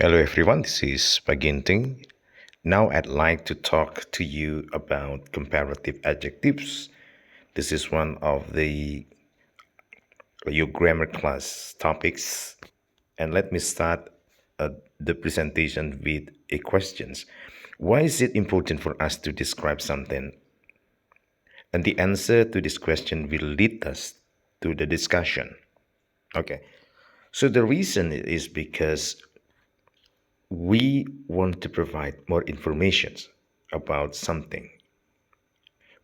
Hello everyone, this is Paginting. Now I'd like to talk to you about comparative adjectives. This is one of your grammar class topics. And let me start the presentation with a questions. Why is it important for us to describe something? And the answer to this question will lead us to the discussion. Okay. So the reason is because we want to provide more information about something.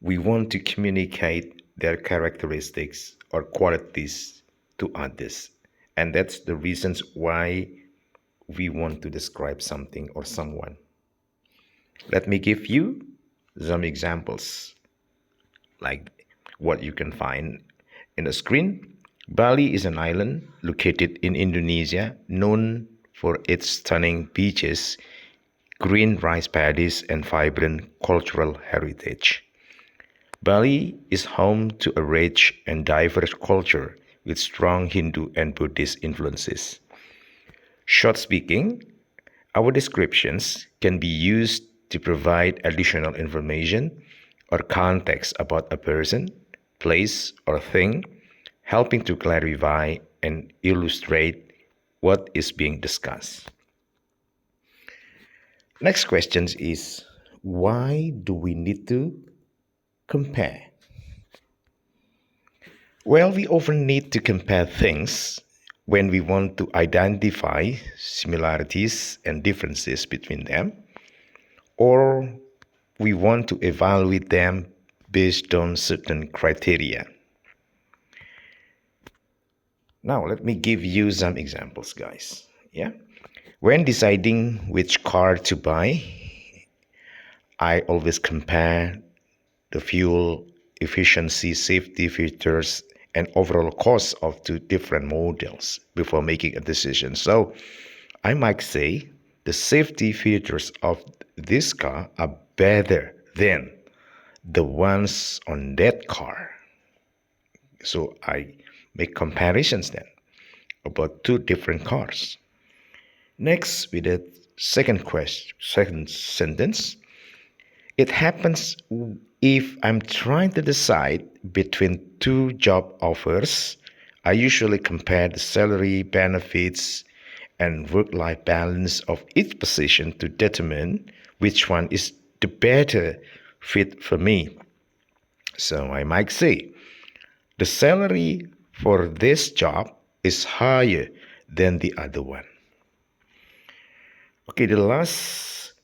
We want to communicate their characteristics or qualities to others. And that's the reasons why we want to describe something or someone. Let me give you some examples, like what you can find in the screen. Bali is an island located in Indonesia, known for its stunning beaches, green rice paddies, and vibrant cultural heritage. Bali is home to a rich and diverse culture with strong Hindu and Buddhist influences. Short speaking, our descriptions can be used to provide additional information or context about a person, place, or thing, helping to clarify and illustrate what is being discussed. Next question is, why do we need to compare? Well, we often need to compare things when we want to identify similarities and differences between them, or we want to evaluate them based on certain criteria. Now, let me give you some examples, guys. Yeah. When deciding which car to buy, I always compare the fuel efficiency, safety features, and overall cost of two different models before making a decision. So I might say the safety features of this car are better than the ones on that car. So I make comparisons then about two different cars. Next, with the second sentence, it happens if I'm trying to decide between two job offers. I usually compare the salary, benefits, and work-life balance of each position to determine which one is the better fit for me. So I might say, the salary for this job is higher than the other one. Okay, the last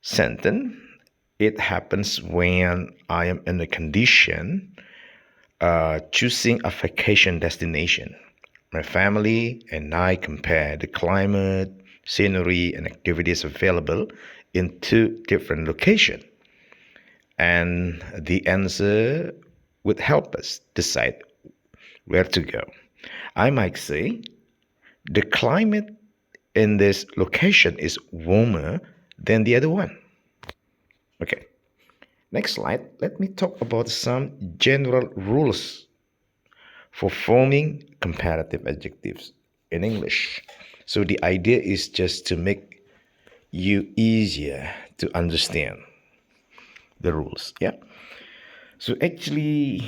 sentence, it happens when I am in a condition choosing a vacation destination. My family and I compare the climate, scenery, and activities available in two different locations. And the answer would help us decide where to go. I might say the climate in this location is warmer than the other one. Okay, next slide. Let me talk about some general rules for forming comparative adjectives in English. So the idea is just to make you easier to understand the rules. Yeah. So actually,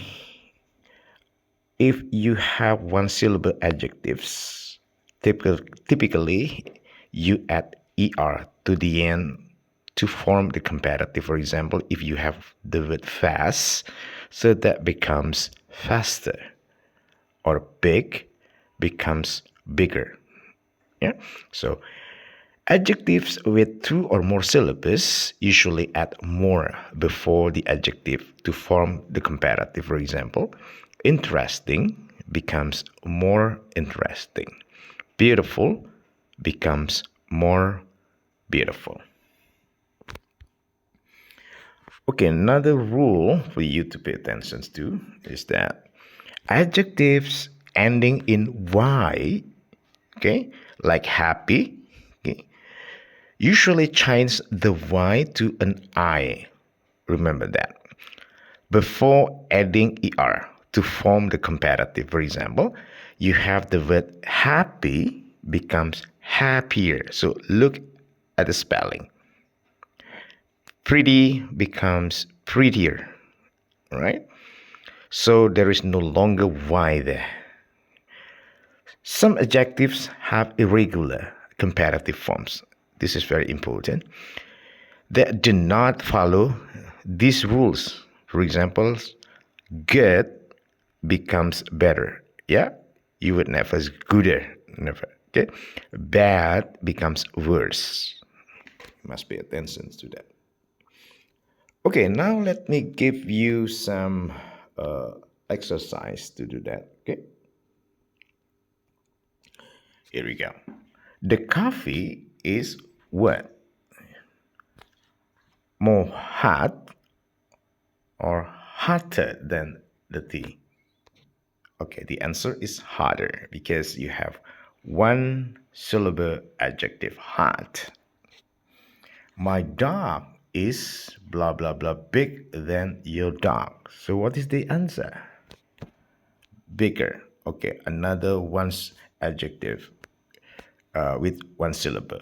if you have one syllable adjectives, typically you add er to the end to form the comparative. For example, if you have the word fast, so that becomes faster, or big becomes bigger. Yeah. So adjectives with two or more syllables usually add more before the adjective to form the comparative. For example, interesting becomes more interesting. Beautiful becomes more beautiful. Okay, another rule for you to pay attention to is that adjectives ending in y, okay, like happy, okay, usually change the y to an I. Remember that. Before adding er to form the comparative. For example, you have the word happy becomes happier. So look at the spelling. Pretty becomes prettier, right? So there is no longer Y there. Some adjectives have irregular comparative forms. This is very important. They do not follow these rules. For example, good becomes better. Yeah, you would never gooder. Never. Okay. Bad becomes worse. You must pay attention to that. Okay, now let me give you some exercise to do that. Okay. Here we go. The coffee is what? More hot or hotter than the tea? Okay, the answer is harder because you have one syllable adjective hot. My dog is blah blah blah big than your dog. So what is the answer? Bigger. Okay, another one's adjective with one syllable.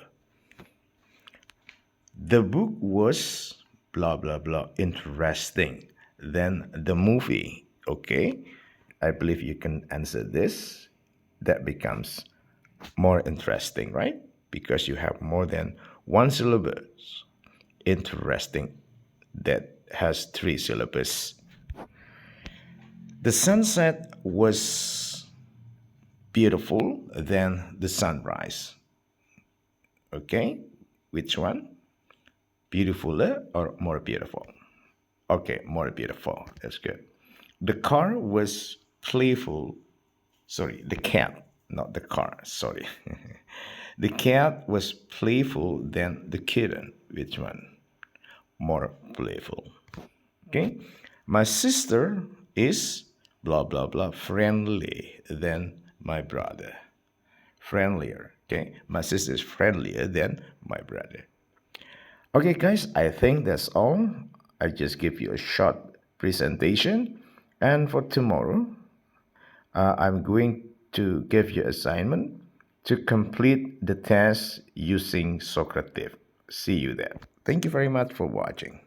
The book was blah blah blah interesting than the movie. Okay, I believe you can answer this. That becomes more interesting, right? Because you have more than one syllable. Interesting that has three syllables. The sunset was beautiful than the sunrise. Okay, which one? Beautifuler or more beautiful? Okay, more beautiful. That's good. The car was playful. Sorry, the cat, not the car. Sorry. The cat was playful than the kitten. Which one? More playful. Okay. My sister is blah blah blah friendly than my brother. Friendlier. Okay. My sister is friendlier than my brother. Okay, guys, I think that's all. I just give you a short presentation. And for tomorrow, I'm going to give you assignment to complete the test using Socrative. See you there. Thank you very much for watching.